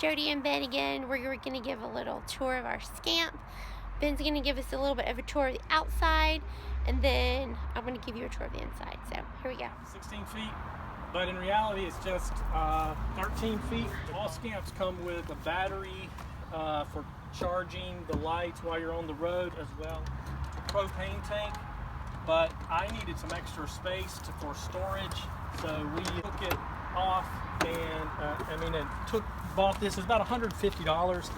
Jody and Ben again. We're going to give a little tour of our Scamp. Ben's going to give us a little bit of a tour of the outside, and then I'm going to give you a tour of the inside. So here we go. 16 feet, but in reality it's just 13 feet. All Scamps come with a battery for charging the lights while you're on the road, as well as a propane tank. But I needed some extra space for storage, so we took it off, and bought this. It's about $150,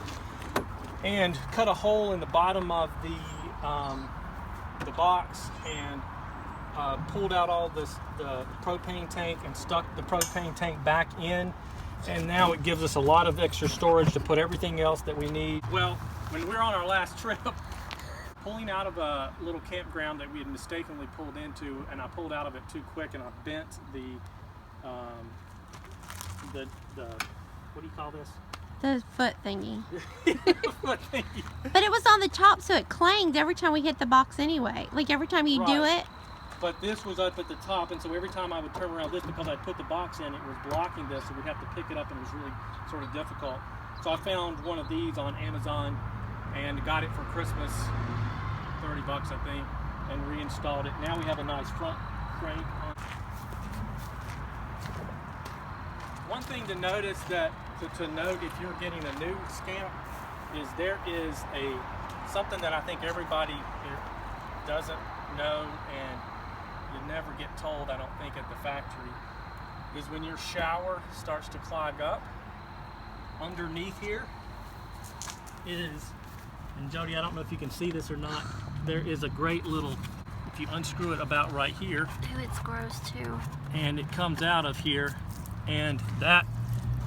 and cut a hole in the bottom of the box, and pulled out all the propane tank and stuck the propane tank back in, and now it gives us a lot of extra storage to put everything else that we need. Well, when we were on our last trip, pulling out of a little campground that we had mistakenly pulled into, and I pulled out of it too quick, and I bent the what do you call this? The foot thingy. Foot thingy. But it was on the top, so it clanged every time we hit the box anyway. Like every time you do it. But this was up at the top, and so every time I would turn around this, because I put the box in, it was blocking this, so we'd have to pick it up, and it was really sort of difficult. So I found one of these on Amazon and got it for Christmas, 30 bucks I think, and reinstalled it. Now we have a nice front crank on. One thing to notice to note if you're getting a new Scamp is there is something that I think everybody doesn't know, and you never get told, I don't think, at the factory, is when your shower starts to clog up, underneath here is, and Jody, I don't know if you can see this or not, there is a great little, if you unscrew it about right here. Ooh, it's gross too. And it comes out of here, and that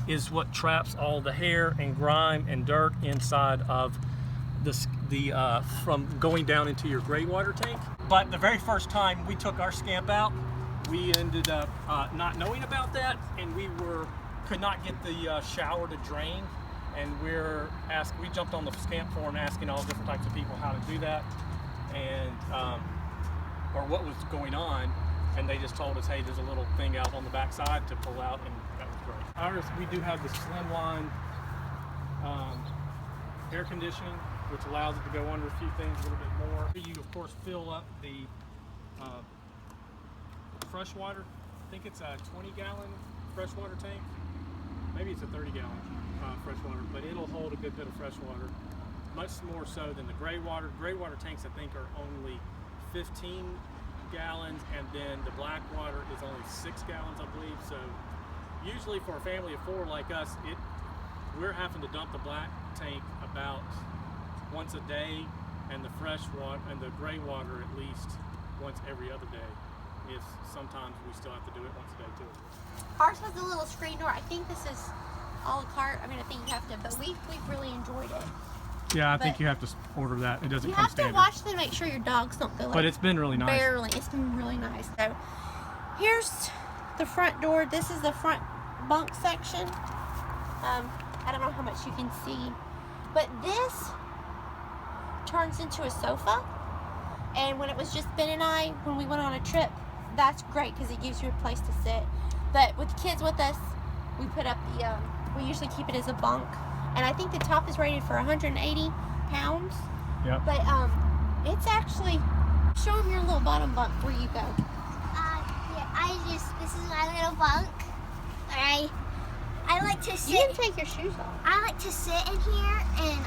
is what traps all the hair and grime and dirt inside of from going down into your gray water tank. But the very first time we took our Scamp out, we ended up not knowing about that, and we could not get the shower to drain, and we jumped on the Scamp forum asking all different types of people how to do that, and or what was going on, and they just told us, hey, there's a little thing out on the back side to pull out, and that was great. Ours, we do have the slimline air conditioning, which allows it to go under a few things a little bit more. You, of course, fill up the fresh water. I think it's a 20-gallon freshwater tank. Maybe it's a 30-gallon freshwater, but it'll hold a good bit of fresh water, much more so than the gray water. Gray water tanks, I think, are only 15 gallons, and then the black water is only 6 gallons, I believe. So usually for a family of 4 like us, we're having to dump the black tank about once a day, and the fresh water and the gray water at least once every other day. If sometimes we still have to do it once a day too. Ours has a little screen door. I think this is a la carte. I mean, I think you have to, but we've really enjoyed it. Yeah, I think you have to order that. It doesn't come standard. You have to watch to make sure your dogs don't go like. But it's been really nice. Barely. It's been really nice. So here's the front door. This is the front bunk section. I don't know how much you can see, but this turns into a sofa, and when it was just Ben and I, when we went on a trip, that's great because it gives you a place to sit. But with kids with us, we put up we usually keep it as a bunk, and I think the top is rated for 180 pounds. Yeah. But it's actually, show them your little bottom bunk where you go. Yeah, this is my little bunk. I like to sit. You can take your shoes off. I like to sit in here, and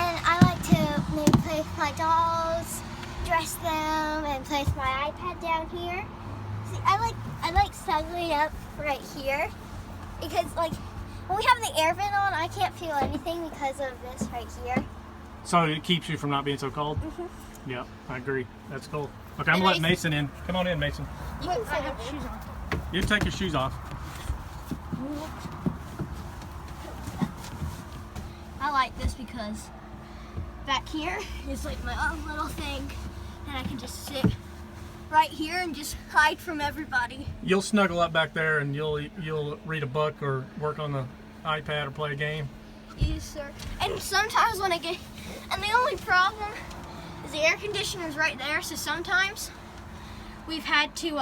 I like to maybe play with my dolls, dress them, and play with my iPad down here. See, I like snuggling up right here, because like when we have the air vent on, I can't feel anything because of this right here. So it keeps you from not being so cold? Mm-hmm. Yeah, I agree. That's cool. Okay, I'm gonna let Mason in. Come on in, Mason. You can take your shoes off. You can take your shoes off. I like this because back here is like my own little thing, and I can just sit right here and just hide from everybody. You'll snuggle up back there, and you'll read a book or work on the iPad or play a game. Yes, sir. And sometimes when and the only problem is the air conditioner's right there, so sometimes we've had to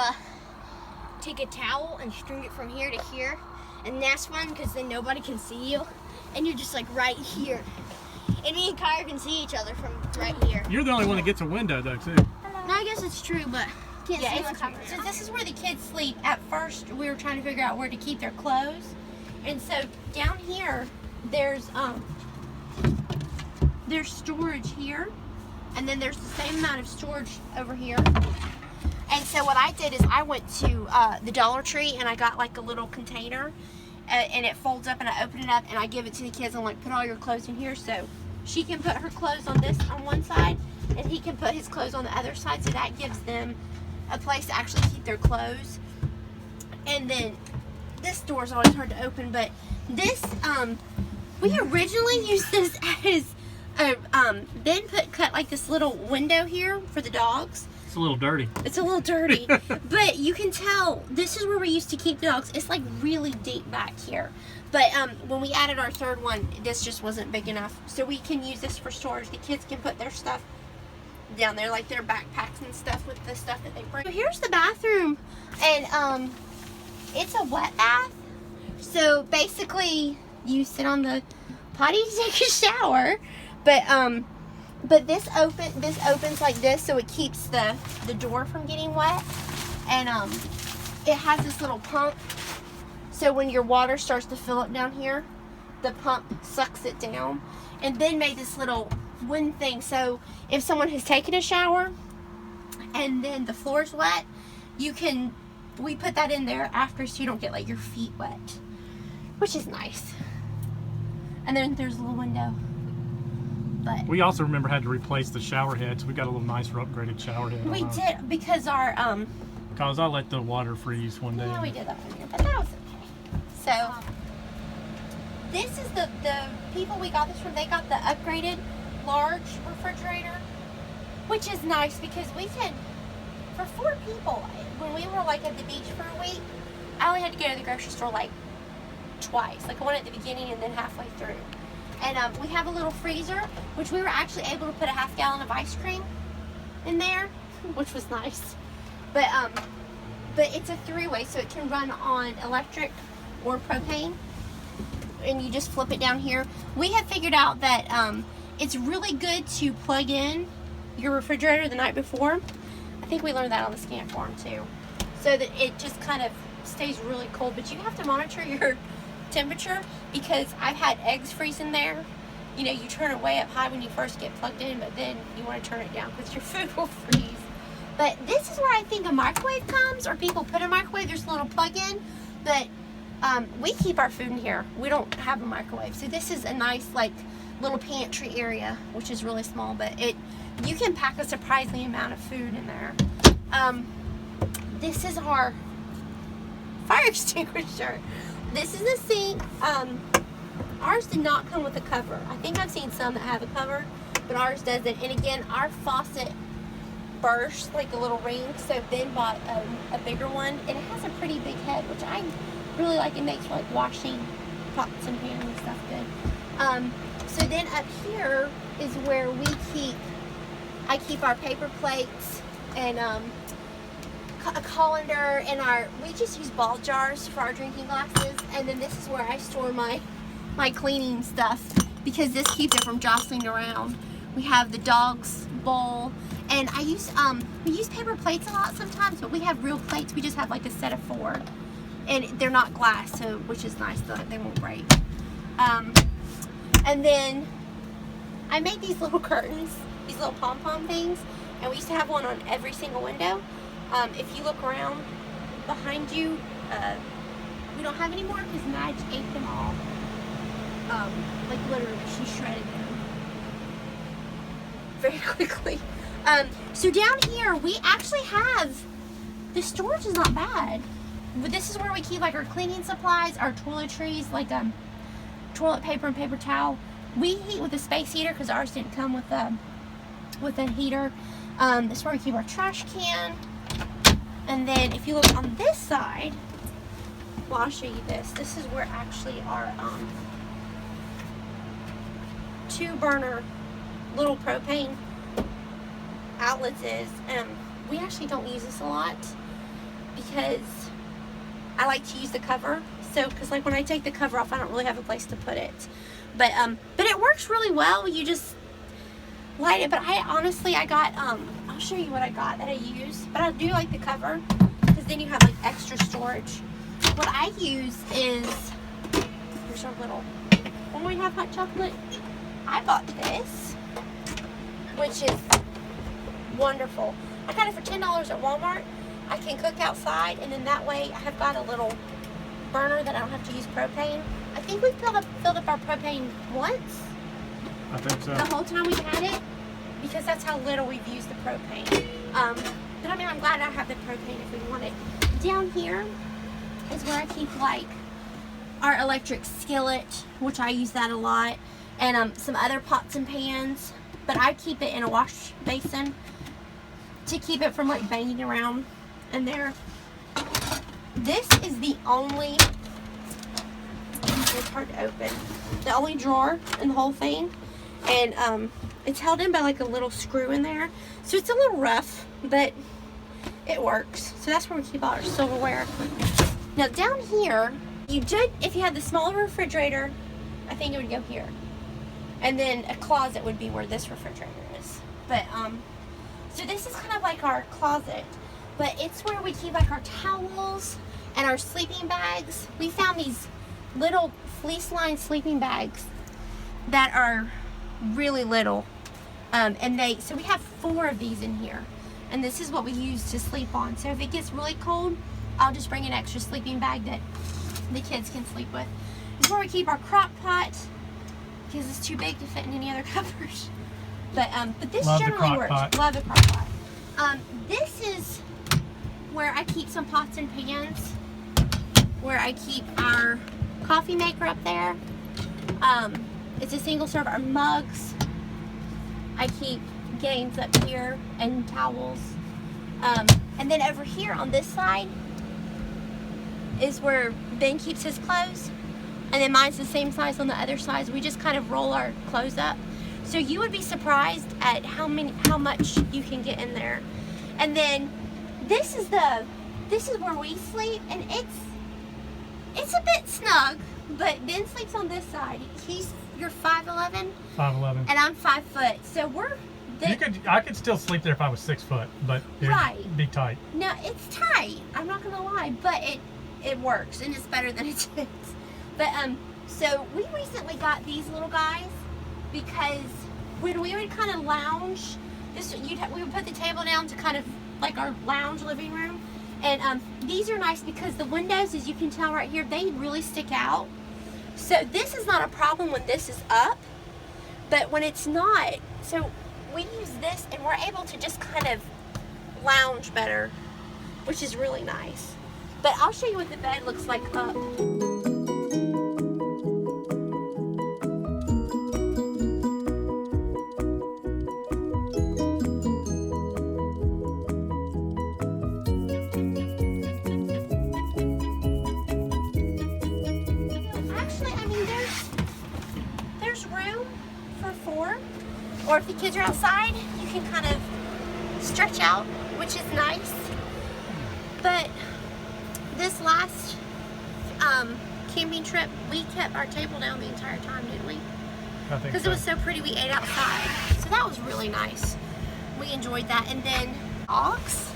take a towel and string it from here to here, And that's fun because then nobody can see you. And you're just like right here. And me and Kyra can see each other from right here. You're the only one that gets a window though too. No, I guess it's true, but can't see it's what's true. happening. So this is where the kids sleep. At first, we were trying to figure out where to keep their clothes. And so down here, there's storage here. And then there's the same amount of storage over here. And so what I did is I went to the Dollar Tree and I got like a little container and it folds up and I open it up and I give it to the kids and like put all your clothes in here so she can put her clothes on this on one side and he can put his clothes on the other side, so that gives them a place to actually keep their clothes. And then this door is always hard to open, but this we originally used this as Ben cut like this little window here for the dogs. It's a little dirty. It's a little dirty, but you can tell this is where we used to keep the dogs. It's like really deep back here. But when we added our third one, this just wasn't big enough. So we can use this for storage. The kids can put their stuff down there, like their backpacks and stuff with the stuff that they bring. So here's the bathroom, and it's a wet bath. So basically, you sit on the potty to take a shower, but this opens like this, so it keeps the door from getting wet, and it has this little pump. So when your water starts to fill up down here, the pump sucks it down, and then made this little wooden thing. So if someone has taken a shower and then the floor's wet, we put that in there after so you don't get like your feet wet, which is nice. And then there's a little window. But We also remember had to replace the shower head, so we got a little nicer upgraded shower head. we did because our Because I let the water freeze one day. yeah, we did that one year, but that was okay. So this is the people we got this from. They got the upgraded large refrigerator, which is nice because we can, for 4 people, when we were like at the beach for a week, I only had to go to the grocery store like twice, like one at the beginning and then halfway through. And we have a little freezer, which we were actually able to put a half gallon of ice cream in there, which was nice. But it's a 3-way, so it can run on electric or propane, and you just flip it down here. We have figured out that it's really good to plug in your refrigerator the night before. I think we learned that on the Scamp farm too, so that it just kind of stays really cold. But you have to monitor your temperature, because I've had eggs freeze in there. You know, you turn it way up high when you first get plugged in, but then you want to turn it down because your food will freeze. But this is where I think a microwave comes, or people put a microwave. There's a little plug-in, but we keep our food in here. We don't have a microwave, so this is a nice like little pantry area, which is really small, but you can pack a surprising amount of food in there. This is our fire extinguisher. This is a sink. Ours did not come with a cover. I think I've seen some that have a cover, but ours doesn't. And again, our faucet burst like a little ring, so Ben bought a bigger one, and it has a pretty big head, which I really like. It makes for like washing pots and pans and stuff good. So then up here is where I keep our paper plates and a colander, and we just use ball jars for our drinking glasses. And then this is where I store my cleaning stuff, because this keeps it from jostling around. We have the dog's bowl, and we use paper plates a lot sometimes, but we have real plates. We just have like a set of 4, and they're not glass, so which is nice, they won't break. And then I made these little curtains, these little pom-pom things, and we used to have one on every single window. If you look around behind you, we don't have any more because Madge ate them all. Like literally, she shredded them very quickly. So down here, we actually have, the storage is not bad. But this is where we keep like our cleaning supplies, our toiletries, like toilet paper and paper towel. We heat with a space heater because ours didn't come with a heater. This is where we keep our trash can. And then if you look on this side, well, I'll show you this. This is where actually our 2-burner little propane outlets is. We actually don't use this a lot because I like to use the cover. So, because like when I take the cover off, I don't really have a place to put it. But it works really well. You just light it. But I honestly, I got, I'll show you what I got that I use. But I do like the cover, because then you have like extra storage. What I use is, here's our little, when we have hot chocolate, I bought this, which is wonderful. I got it for $10 at Walmart. I can cook outside, and then that way I have got a little burner that I don't have to use propane. I think we filled up our propane once. I think so. The whole time we've had it, because that's how little we've used the propane. But I mean, I'm glad I have the propane if we want it. Down here is where I keep like our electric skillet, which I use that a lot, and some other pots and pans. But I keep it in a wash basin to keep it from like banging around in there. This is the only, it's hard to open, the only drawer in the whole thing, and it's held in by like a little screw in there, so it's a little rough, but it works. So that's where we keep all our silverware. Now down here, if you had the smaller refrigerator, I think it would go here, and then a closet would be where this refrigerator is. But so this is kind of like our closet, but it's where we keep like our towels and our sleeping bags. We found these little fleece-lined sleeping bags that are really little, so we have 4 of these in here, and this is what we use to sleep on. So if it gets really cold, I'll just bring an extra sleeping bag that the kids can sleep with. This is where we keep our crock pot, because it's too big to fit in any other cupboard. But this Love generally the crock works. pot. Love the crock pot. This is where I keep some pots and pans, where I keep our coffee maker up there. It's a single serve. Our mugs, I keep games up here, and towels. And then over here on this side is where Ben keeps his clothes, and then mine's the same size on the other side. So we just kind of roll our clothes up. So you would be surprised at how much you can get in there. And then this is where we sleep, and it's a bit snug, but Ben sleeps on this side. You're 5'11", 5'11", and I'm 5 foot. So I could still sleep there if I was 6 foot, but it'd be tight. No, it's tight. I'm not gonna lie, but it works, and it's better than it is. But so we recently got these little guys, because when we would kind of lounge, we would put the table down to kind of like our lounge living room, and these are nice because the windows, as you can tell right here, they really stick out. So this is not a problem when this is up, but when it's not, so we use this, and we're able to just kind of lounge better, which is really nice. But I'll show you what the bed looks like up. Or if the kids are outside, you can kind of stretch out, which is nice. But this last camping trip, we kept our table down the entire time, didn't we? I think because it was so pretty, we ate outside. So that was really nice. We enjoyed that. And then ox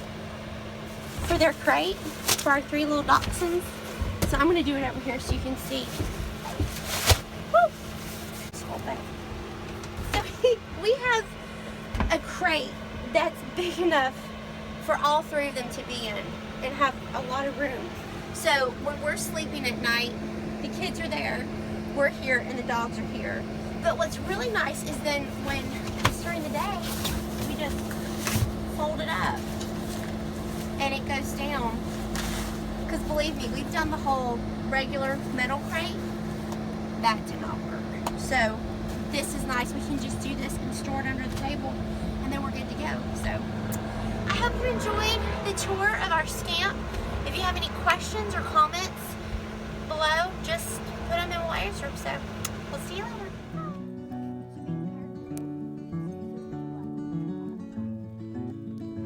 for their crate for our 3 little dachshunds. So I'm going to do it over here so you can see. Woo! This whole thing. We have a crate that's big enough for all 3 of them to be in and have a lot of room. So when we're sleeping at night, the kids are there, we're here, and the dogs are here. But what's really nice is then when it's during the day, we just fold it up and it goes down. Because believe me, we've done the whole regular metal crate. That did not work. So this is nice. We can just do this and store it under the table, and then we're good to go. So I hope you enjoyed the tour of our Scamp. If you have any questions or comments below, just put them in, we'll answer them. So we'll see you later.